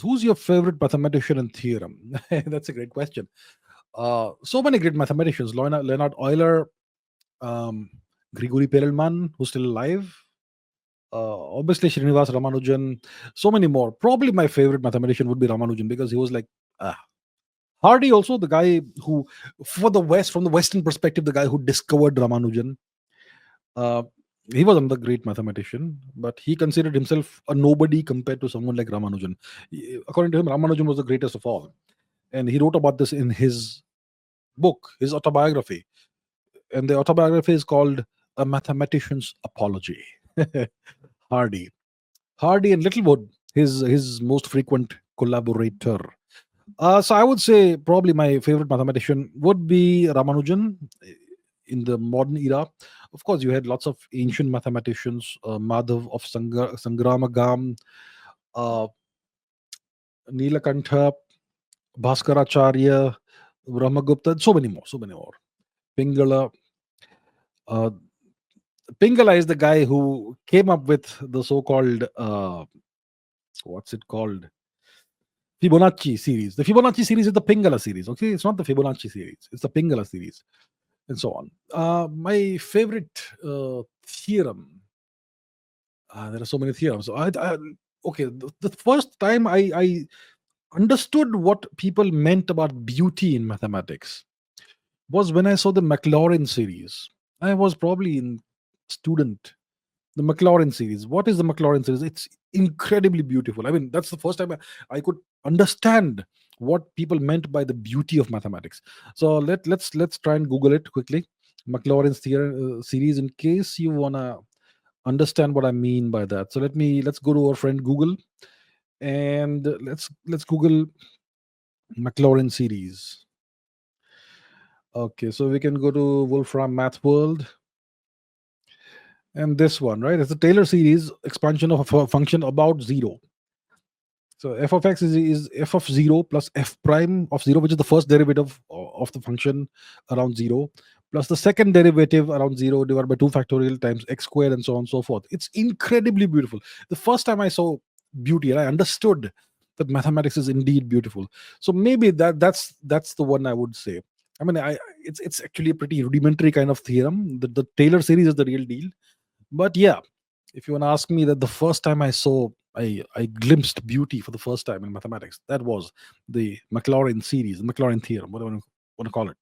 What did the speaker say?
Who's your favorite mathematician and theorem? That's a great question. So many great mathematicians: Leonard Euler, um, Grigori Perelman, who's still alive. Obviously, Srinivas Ramanujan. So many more. Probably my favorite mathematician would be Ramanujan because he was like ah, Hardy. Also, the guy who, for the West, from the Western perspective, the guy who discovered Ramanujan. Uh, he was another great mathematician, but he considered himself a nobody compared to someone like Ramanujan. According to him, Ramanujan was the greatest of all, and he wrote about this in his book, his autobiography. And the autobiography is called A Mathematician's Apology. Hardy. Hardy and Littlewood, his most frequent collaborator. So I would say probably my favorite mathematician would be Ramanujan in the modern era. Of course, you had lots of ancient mathematicians, Madhav of Sangramagam, uh, Nilakantha, Bhaskaracharya, Brahmagupta, so many more. Pingala. Uh, Pingala is the guy who came up with the so-called what's it called? Fibonacci series. The Fibonacci series is the Pingala series. Okay, it's not the Fibonacci series. It's the Pingala series, and so on. My favorite theorem. There are so many theorems. Okay, the first time I understood what people meant about beauty in mathematics was when I saw the Maclaurin series. I was probably in student. The Maclaurin series. What is the Maclaurin series? It's incredibly beautiful. I mean, that's the first time I could understand what people meant by the beauty of mathematics. So let's try and Google it quickly. Maclaurin's series, in case you wanna understand what I mean by that. So let's go to our friend Google and let's Google Maclaurin series. Okay, so we can go to Wolfram Math World. And this one, right? It's a Taylor series expansion of a function about zero. So f of x is f of 0 plus f prime of 0, which is the first derivative of the function around 0, plus the second derivative around 0 divided by 2 factorial times x squared and so on and so forth. It's incredibly beautiful. The first time I saw beauty and I understood that mathematics is indeed beautiful. So maybe that's the one I would say. I mean, it's actually a pretty rudimentary kind of theorem. The Taylor series is the real deal. But yeah, if you want to ask me that the first time I glimpsed beauty for the first time in mathematics, that was the Maclaurin series, the Maclaurin theorem, whatever you want to call it.